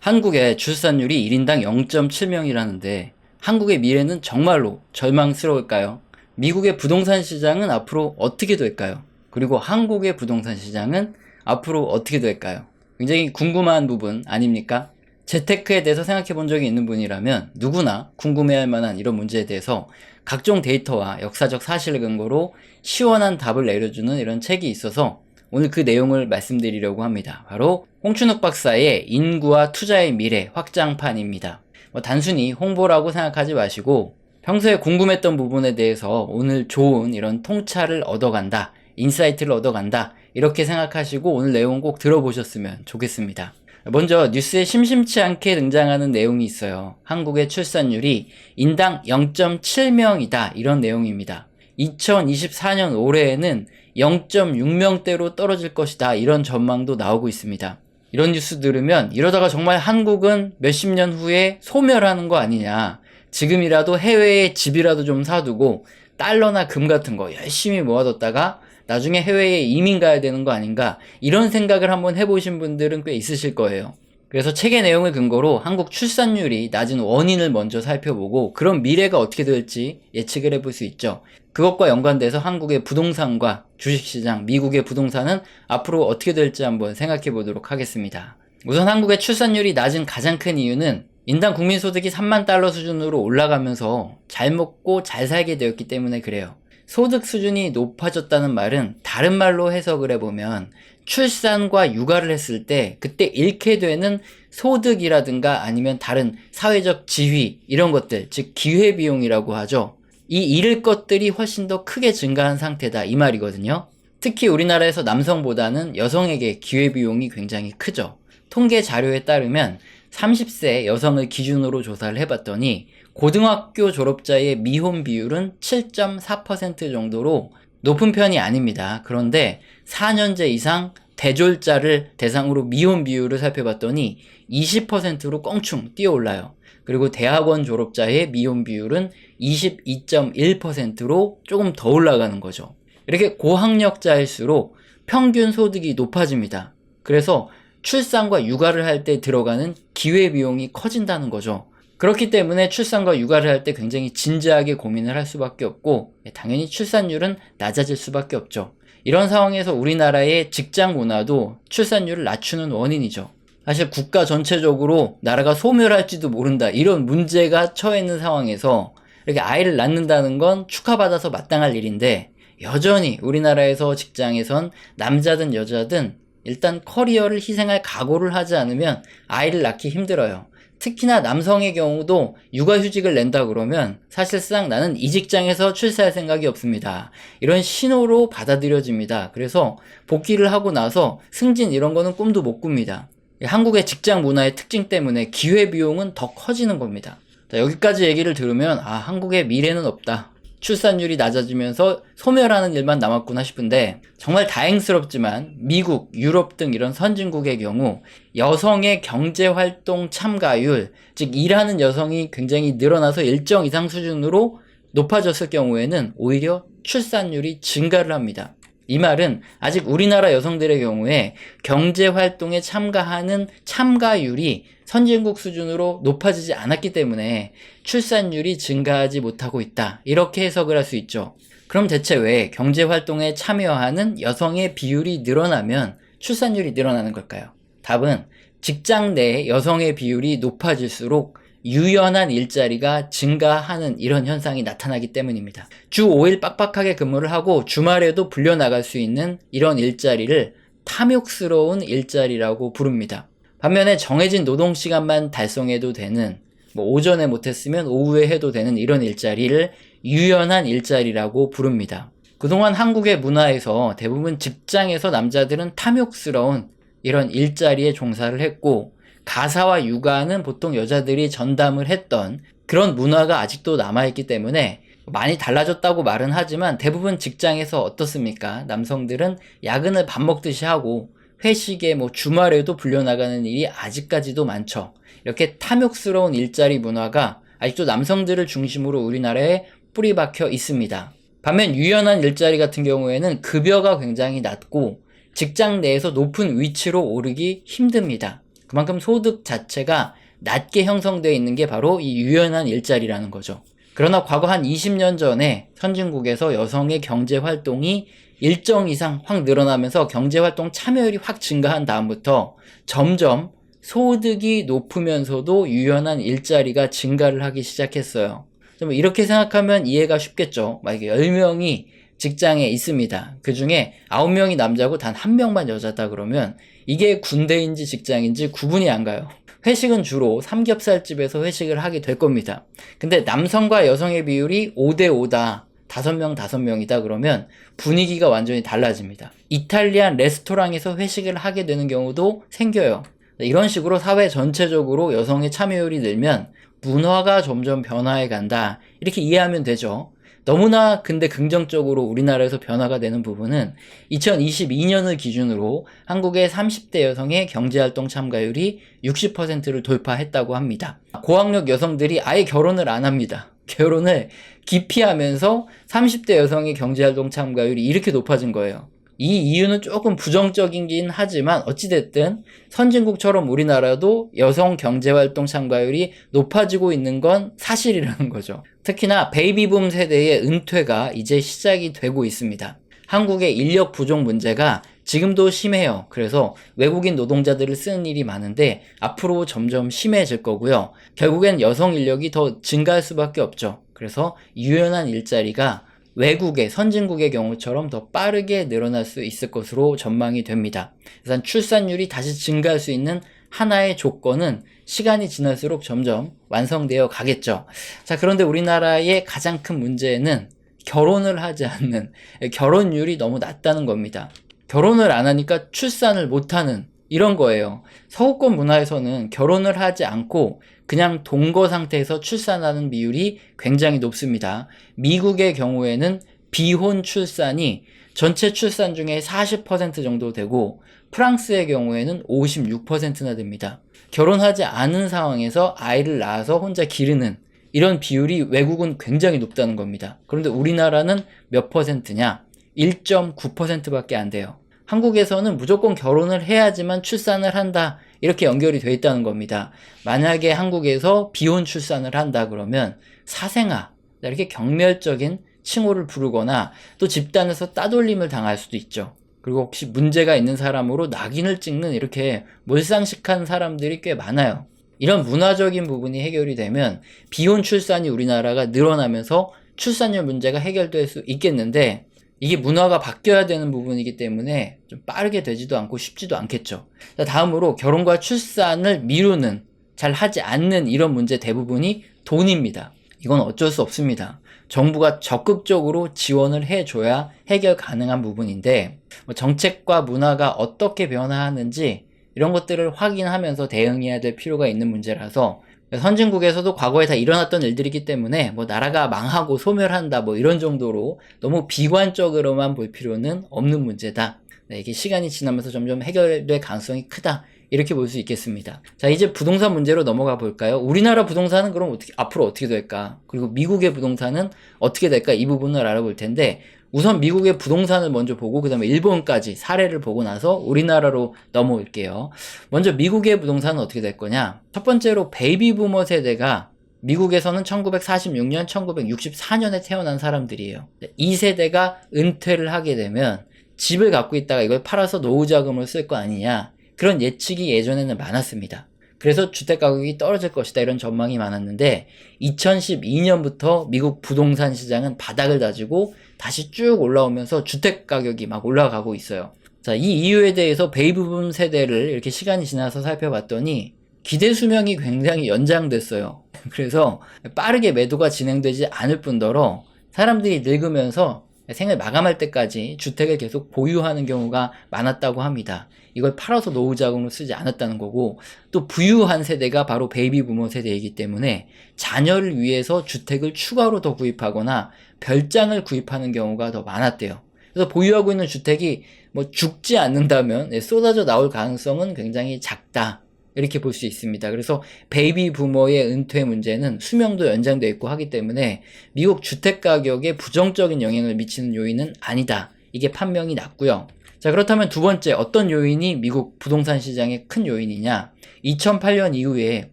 한국의 출산율이 1인당 0.7명이라는데 한국의 미래는 정말로 절망스러울까요? 미국의 부동산 시장은 앞으로 어떻게 될까요? 그리고 한국의 부동산 시장은 앞으로 어떻게 될까요? 굉장히 궁금한 부분 아닙니까? 재테크에 대해서 생각해 본 적이 있는 분이라면 누구나 궁금해할 만한 이런 문제에 대해서 각종 데이터와 역사적 사실을 근거로 시원한 답을 내려주는 이런 책이 있어서 오늘 그 내용을 말씀드리려고 합니다. 바로 홍춘욱 박사의 인구와 투자의 미래 확장판입니다. 단순히 홍보라고 생각하지 마시고 평소에 궁금했던 부분에 대해서 오늘 좋은 이런 통찰을 얻어간다, 인사이트를 얻어간다, 이렇게 생각하시고 오늘 내용 꼭 들어보셨으면 좋겠습니다. 먼저 뉴스에 심심치 않게 등장하는 내용이 있어요. 한국의 출산율이 인당 0.7명이다, 이런 내용입니다. 2024년 올해에는 0.6명대로 떨어질 것이다, 이런 전망도 나오고 있습니다. 이런 뉴스 들으면 이러다가 정말 한국은 몇십 년 후에 소멸하는 거 아니냐, 지금이라도 해외에 집이라도 좀 사두고 달러나 금 같은 거 열심히 모아뒀다가 나중에 해외에 이민 가야 되는 거 아닌가, 이런 생각을 한번 해보신 분들은 꽤 있으실 거예요. 그래서 책의 내용을 근거로 한국 출산율이 낮은 원인을 먼저 살펴보고 그런 미래가 어떻게 될지 예측을 해볼 수 있죠. 그것과 연관돼서 한국의 부동산과 주식시장, 미국의 부동산은 앞으로 어떻게 될지 한번 생각해 보도록 하겠습니다. 우선 한국의 출산율이 낮은 가장 큰 이유는 인당 국민소득이 3만 달러 수준으로 올라가면서 잘 먹고 잘 살게 되었기 때문에 그래요. 소득 수준이 높아졌다는 말은 다른 말로 해석을 해보면 출산과 육아를 했을 때 그때 잃게 되는 소득이라든가 아니면 다른 사회적 지위, 이런 것들, 즉 기회비용이라고 하죠. 이 잃을 것들이 훨씬 더 크게 증가한 상태다, 이 말이거든요. 특히 우리나라에서 남성보다는 여성에게 기회비용이 굉장히 크죠. 통계 자료에 따르면 30세 여성을 기준으로 조사를 해봤더니 고등학교 졸업자의 미혼 비율은 7.4% 정도로 높은 편이 아닙니다. 그런데 4년제 이상 대졸자를 대상으로 미혼 비율을 살펴봤더니 20%로 껑충 뛰어올라요. 그리고 대학원 졸업자의 미혼 비율은 22.1%로 조금 더 올라가는 거죠. 이렇게 고학력자일수록 평균 소득이 높아집니다. 그래서 출산과 육아를 할 때 들어가는 기회비용이 커진다는 거죠. 그렇기 때문에 출산과 육아를 할 때 굉장히 진지하게 고민을 할 수밖에 없고 당연히 출산율은 낮아질 수밖에 없죠. 이런 상황에서 우리나라의 직장 문화도 출산율을 낮추는 원인이죠. 사실 국가 전체적으로 나라가 소멸할지도 모른다, 이런 문제가 처해 있는 상황에서 이렇게 아이를 낳는다는 건 축하받아서 마땅할 일인데 여전히 우리나라에서 직장에선 남자든 여자든 일단 커리어를 희생할 각오를 하지 않으면 아이를 낳기 힘들어요. 특히나 남성의 경우도 육아휴직을 낸다 그러면 사실상 나는 이 직장에서 출세할 생각이 없습니다, 이런 신호로 받아들여집니다. 그래서 복귀를 하고 나서 승진 이런 거는 꿈도 못 꿉니다. 한국의 직장 문화의 특징 때문에 기회비용은 더 커지는 겁니다. 자, 여기까지 얘기를 들으면 한국의 미래는 없다, 출산율이 낮아지면서 소멸하는 일만 남았구나 싶은데 정말 다행스럽지만 미국, 유럽 등 이런 선진국의 경우 여성의 경제활동 참가율, 즉 일하는 여성이 굉장히 늘어나서 일정 이상 수준으로 높아졌을 경우에는 오히려 출산율이 증가를 합니다. 이 말은 아직 우리나라 여성들의 경우에 경제활동에 참가하는 참가율이 선진국 수준으로 높아지지 않았기 때문에 출산율이 증가하지 못하고 있다, 이렇게 해석을 할 수 있죠. 그럼 대체 왜 경제활동에 참여하는 여성의 비율이 늘어나면 출산율이 늘어나는 걸까요? 답은 직장 내 여성의 비율이 높아질수록 유연한 일자리가 증가하는 이런 현상이 나타나기 때문입니다. 주 5일 빡빡하게 근무를 하고 주말에도 불려나갈 수 있는 이런 일자리를 탐욕스러운 일자리라고 부릅니다. 반면에 정해진 노동시간만 달성해도 되는, 오전에 못했으면 오후에 해도 되는 이런 일자리를 유연한 일자리라고 부릅니다. 그동안 한국의 문화에서 대부분 직장에서 남자들은 탐욕스러운 이런 일자리에 종사를 했고 가사와 육아는 보통 여자들이 전담을 했던 그런 문화가 아직도 남아있기 때문에 많이 달라졌다고 말은 하지만 대부분 직장에서 어떻습니까? 남성들은 야근을 밥 먹듯이 하고 회식에 주말에도 불려나가는 일이 아직까지도 많죠. 이렇게 탐욕스러운 일자리 문화가 아직도 남성들을 중심으로 우리나라에 뿌리박혀 있습니다. 반면 유연한 일자리 같은 경우에는 급여가 굉장히 낮고 직장 내에서 높은 위치로 오르기 힘듭니다. 그만큼 소득 자체가 낮게 형성되어 있는 게 바로 이 유연한 일자리라는 거죠. 그러나 과거 한 20년 전에 선진국에서 여성의 경제활동이 일정 이상 확 늘어나면서 경제활동 참여율이 확 증가한 다음부터 점점 소득이 높으면서도 유연한 일자리가 증가를 하기 시작했어요. 이렇게 생각하면 이해가 쉽겠죠. 만약에 10명이 직장에 있습니다. 그 중에 9명이 남자고 단 1명만 여자다 그러면 이게 군대인지 직장인지 구분이 안 가요. 회식은 주로 삼겹살집에서 회식을 하게 될 겁니다. 근데 남성과 여성의 비율이 5대5다. 5명이다 그러면 분위기가 완전히 달라집니다. 이탈리안 레스토랑에서 회식을 하게 되는 경우도 생겨요. 이런 식으로 사회 전체적으로 여성의 참여율이 늘면 문화가 점점 변화해 간다. 이렇게 이해하면 되죠. 너무나 근데 긍정적으로 우리나라에서 변화가 되는 부분은 2022년을 기준으로 한국의 30대 여성의 경제활동 참가율이 60%를 돌파했다고 합니다. 고학력 여성들이 아예 결혼을 안 합니다. 결혼을 기피하면서 30대 여성의 경제활동 참가율이 이렇게 높아진 거예요. 이 이유는 조금 부정적이긴 하지만 어찌됐든 선진국처럼 우리나라도 여성 경제활동 참가율이 높아지고 있는 건 사실이라는 거죠. 특히나 베이비붐 세대의 은퇴가 이제 시작이 되고 있습니다. 한국의 인력 부족 문제가 지금도 심해요. 그래서 외국인 노동자들을 쓰는 일이 많은데 앞으로 점점 심해질 거고요. 결국엔 여성 인력이 더 증가할 수밖에 없죠. 그래서 유연한 일자리가 외국의 선진국의 경우처럼 더 빠르게 늘어날 수 있을 것으로 전망이 됩니다. 그래서 출산율이 다시 증가할 수 있는 하나의 조건은 시간이 지날수록 점점 완성되어 가겠죠. 자, 그런데 우리나라의 가장 큰 문제는 결혼을 하지 않는, 결혼율이 너무 낮다는 겁니다. 결혼을 안 하니까 출산을 못하는 이런 거예요. 서구권 문화에서는 결혼을 하지 않고 그냥 동거 상태에서 출산하는 비율이 굉장히 높습니다. 미국의 경우에는 비혼 출산이 전체 출산 중에 40% 정도 되고 프랑스의 경우에는 56%나 됩니다. 결혼하지 않은 상황에서 아이를 낳아서 혼자 기르는 이런 비율이 외국은 굉장히 높다는 겁니다. 그런데 우리나라는 몇 퍼센트냐? 1.9%밖에 안 돼요. 한국에서는 무조건 결혼을 해야지만 출산을 한다. 이렇게 연결이 돼 있다는 겁니다. 만약에 한국에서 비혼 출산을 한다 그러면 사생아, 이렇게 경멸적인 칭호를 부르거나 또 집단에서 따돌림을 당할 수도 있죠. 그리고 혹시 문제가 있는 사람으로 낙인을 찍는 이렇게 몰상식한 사람들이 꽤 많아요. 이런 문화적인 부분이 해결이 되면 비혼 출산이 우리나라가 늘어나면서 출산율 문제가 해결될 수 있겠는데 이게 문화가 바뀌어야 되는 부분이기 때문에 좀 빠르게 되지도 않고 쉽지도 않겠죠. 자, 다음으로 결혼과 출산을 미루는, 잘 하지 않는 이런 문제 대부분이 돈입니다. 이건 어쩔 수 없습니다. 정부가 적극적으로 지원을 해줘야 해결 가능한 부분인데 정책과 문화가 어떻게 변화하는지 이런 것들을 확인하면서 대응해야 될 필요가 있는 문제라서 선진국에서도 과거에 다 일어났던 일들이기 때문에 나라가 망하고 소멸한다 이런 정도로 너무 비관적으로만 볼 필요는 없는 문제다. 네, 이게 시간이 지나면서 점점 해결될 가능성이 크다. 이렇게 볼 수 있겠습니다. 자, 이제 부동산 문제로 넘어가 볼까요? 우리나라 부동산은 그럼 앞으로 어떻게 될까? 그리고 미국의 부동산은 어떻게 될까? 이 부분을 알아볼 텐데 우선 미국의 부동산을 먼저 보고 그 다음에 일본까지 사례를 보고 나서 우리나라로 넘어올게요. 먼저 미국의 부동산은 어떻게 될 거냐? 첫 번째로 베이비 부머 세대가 미국에서는 1946년, 1964년에 태어난 사람들이에요. 이 세대가 은퇴를 하게 되면 집을 갖고 있다가 이걸 팔아서 노후자금을 쓸 거 아니냐? 그런 예측이 예전에는 많았습니다. 그래서 주택가격이 떨어질 것이다 이런 전망이 많았는데 2012년부터 미국 부동산 시장은 바닥을 다지고 다시 쭉 올라오면서 주택가격이 막 올라가고 있어요. 자, 이 이유에 대해서 베이비붐 세대를 이렇게 시간이 지나서 살펴봤더니 기대 수명이 굉장히 연장됐어요. 그래서 빠르게 매도가 진행되지 않을 뿐더러 사람들이 늙으면서 생을 마감할 때까지 주택을 계속 보유하는 경우가 많았다고 합니다. 이걸 팔아서 노후자금으로 쓰지 않았다는 거고 또 부유한 세대가 바로 베이비 부머 세대이기 때문에 자녀를 위해서 주택을 추가로 더 구입하거나 별장을 구입하는 경우가 더 많았대요. 그래서 보유하고 있는 주택이 죽지 않는다면 쏟아져 나올 가능성은 굉장히 작다. 이렇게 볼 수 있습니다. 그래서 베이비 부머의 은퇴 문제는 수명도 연장되어 있고 하기 때문에 미국 주택 가격에 부정적인 영향을 미치는 요인은 아니다. 이게 판명이 났고요. 자, 그렇다면 두 번째, 어떤 요인이 미국 부동산 시장의 큰 요인이냐? 2008년 이후에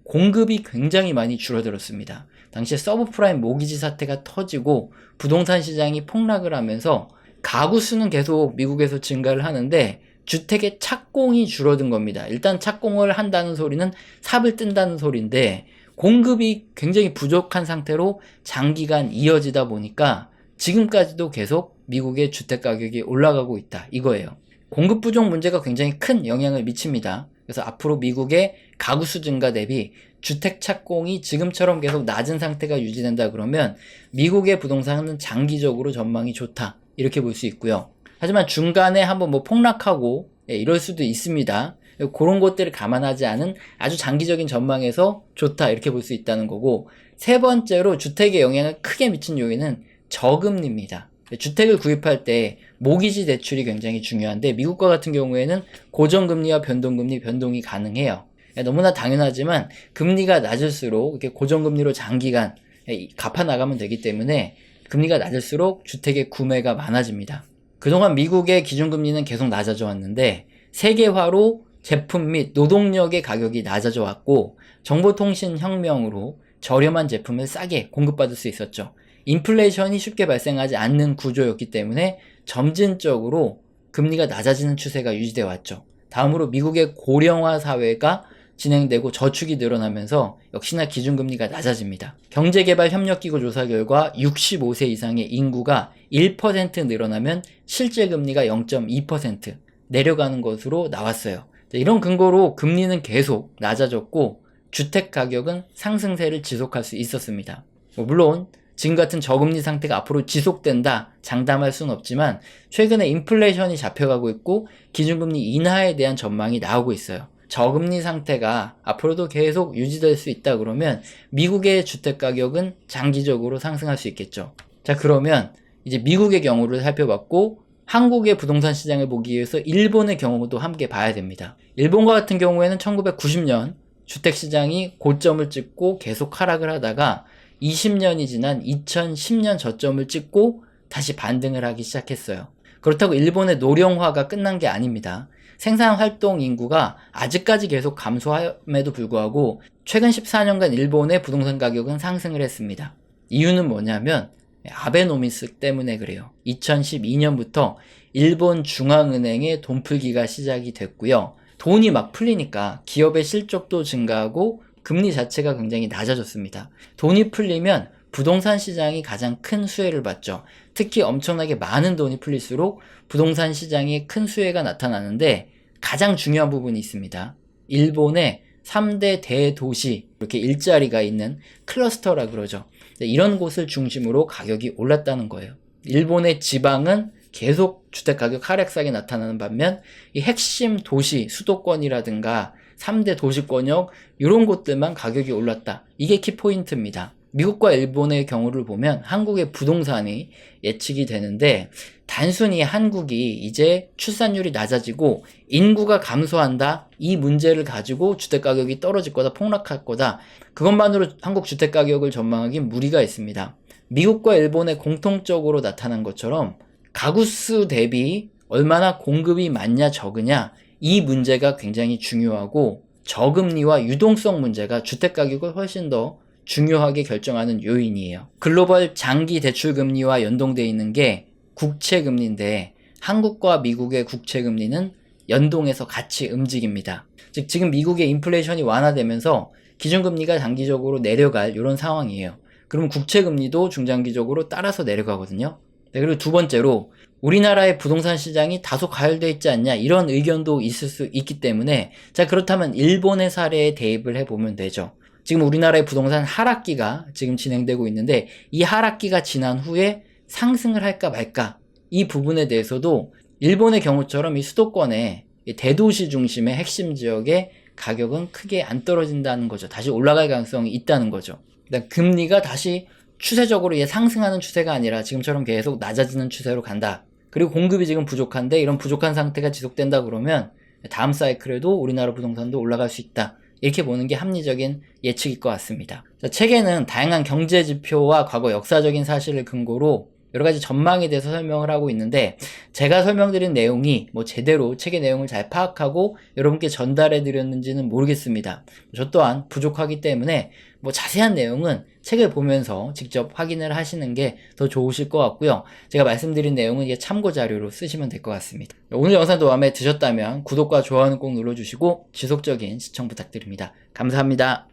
공급이 굉장히 많이 줄어들었습니다. 당시에 서브프라임 모기지 사태가 터지고 부동산 시장이 폭락을 하면서 가구 수는 계속 미국에서 증가를 하는데 주택의 착공이 줄어든 겁니다. 일단 착공을 한다는 소리는 삽을 뜬다는 소리인데 공급이 굉장히 부족한 상태로 장기간 이어지다 보니까 지금까지도 계속 미국의 주택 가격이 올라가고 있다, 이거예요. 공급 부족 문제가 굉장히 큰 영향을 미칩니다. 그래서 앞으로 미국의 가구 수 증가 대비 주택 착공이 지금처럼 계속 낮은 상태가 유지된다 그러면 미국의 부동산은 장기적으로 전망이 좋다, 이렇게 볼 수 있고요. 하지만 중간에 한번 폭락하고 이럴 수도 있습니다. 그런 것들을 감안하지 않은 아주 장기적인 전망에서 좋다, 이렇게 볼 수 있다는 거고, 세 번째로 주택에 영향을 크게 미친 요인은 저금리입니다. 주택을 구입할 때 모기지 대출이 굉장히 중요한데 미국과 같은 경우에는 고정금리와 변동금리 변동이 가능해요. 너무나 당연하지만 금리가 낮을수록 이렇게 고정금리로 장기간 갚아 나가면 되기 때문에 금리가 낮을수록 주택의 구매가 많아집니다. 그동안 미국의 기준금리는 계속 낮아져 왔는데 세계화로 제품 및 노동력의 가격이 낮아져 왔고 정보통신 혁명으로 저렴한 제품을 싸게 공급받을 수 있었죠. 인플레이션이 쉽게 발생하지 않는 구조였기 때문에 점진적으로 금리가 낮아지는 추세가 유지되어 왔죠. 다음으로 미국의 고령화 사회가 진행되고 저축이 늘어나면서 역시나 기준금리가 낮아집니다. 경제개발협력기구 조사 결과 65세 이상의 인구가 1% 늘어나면 실질금리가 0.2% 내려가는 것으로 나왔어요. 이런 근거로 금리는 계속 낮아졌고 주택가격은 상승세를 지속할 수 있었습니다. 물론 지금 같은 저금리 상태가 앞으로 지속된다 장담할 수는 없지만 최근에 인플레이션이 잡혀가고 있고 기준금리 인하에 대한 전망이 나오고 있어요. 저금리 상태가 앞으로도 계속 유지될 수 있다 그러면 미국의 주택가격은 장기적으로 상승할 수 있겠죠. 자, 그러면 이제 미국의 경우를 살펴봤고 한국의 부동산 시장을 보기 위해서 일본의 경우도 함께 봐야 됩니다. 일본과 같은 경우에는 1990년 주택시장이 고점을 찍고 계속 하락을 하다가 20년이 지난 2010년 저점을 찍고 다시 반등을 하기 시작했어요. 그렇다고 일본의 노령화가 끝난 게 아닙니다. 생산활동 인구가 아직까지 계속 감소함에도 불구하고 최근 14년간 일본의 부동산 가격은 상승을 했습니다. 이유는 뭐냐면 아베노미스 때문에 그래요. 2012년부터 일본 중앙은행의 돈풀기가 시작이 됐고요. 돈이 막 풀리니까 기업의 실적도 증가하고 금리 자체가 굉장히 낮아졌습니다. 돈이 풀리면 부동산 시장이 가장 큰 수혜를 받죠. 특히 엄청나게 많은 돈이 풀릴수록 부동산 시장에 큰 수혜가 나타나는데 가장 중요한 부분이 있습니다. 일본의 3대 대도시, 이렇게 일자리가 있는 클러스터라 그러죠. 이런 곳을 중심으로 가격이 올랐다는 거예요. 일본의 지방은 계속 주택가격 하락세가 나타나는 반면 이 핵심 도시, 수도권이라든가 3대 도시권역 이런 곳들만 가격이 올랐다. 이게 키포인트입니다. 미국과 일본의 경우를 보면 한국의 부동산이 예측이 되는데 단순히 한국이 이제 출산율이 낮아지고 인구가 감소한다, 이 문제를 가지고 주택가격이 떨어질 거다, 폭락할 거다, 그것만으로 한국 주택가격을 전망하기 무리가 있습니다. 미국과 일본의 공통적으로 나타난 것처럼 가구수 대비 얼마나 공급이 많냐 적으냐, 이 문제가 굉장히 중요하고 저금리와 유동성 문제가 주택가격을 훨씬 더 중요하게 결정하는 요인이에요. 글로벌 장기 대출금리와 연동되어 있는 게 국채금리인데 한국과 미국의 국채금리는 연동해서 같이 움직입니다. 즉 지금 미국의 인플레이션이 완화되면서 기준금리가 장기적으로 내려갈 이런 상황이에요. 그럼 국채금리도 중장기적으로 따라서 내려가거든요. 네, 그리고 두 번째로 우리나라의 부동산 시장이 다소 과열되어 있지 않냐, 이런 의견도 있을 수 있기 때문에 자, 그렇다면 일본의 사례에 대입을 해보면 되죠. 지금 우리나라의 부동산 하락기가 지금 진행되고 있는데 이 하락기가 지난 후에 상승을 할까 말까, 이 부분에 대해서도 일본의 경우처럼 이 수도권의 대도시 중심의 핵심 지역의 가격은 크게 안 떨어진다는 거죠. 다시 올라갈 가능성이 있다는 거죠. 금리가 다시 추세적으로 상승하는 추세가 아니라 지금처럼 계속 낮아지는 추세로 간다. 그리고 공급이 지금 부족한데 이런 부족한 상태가 지속된다 그러면 다음 사이클에도 우리나라 부동산도 올라갈 수 있다. 이렇게 보는 게 합리적인 예측일 것 같습니다. 책에는 다양한 경제 지표와 과거 역사적인 사실을 근거로 여러 가지 전망에 대해서 설명을 하고 있는데, 제가 설명드린 내용이 뭐 제대로 책의 내용을 잘 파악하고 여러분께 전달해 드렸는지는 모르겠습니다. 저 또한 부족하기 때문에 뭐 자세한 내용은 책을 보면서 직접 확인을 하시는 게 더 좋으실 것 같고요. 제가 말씀드린 내용은 이게 참고 자료로 쓰시면 될 것 같습니다. 오늘 영상도 마음에 드셨다면 구독과 좋아요는 꼭 눌러주시고 지속적인 시청 부탁드립니다. 감사합니다.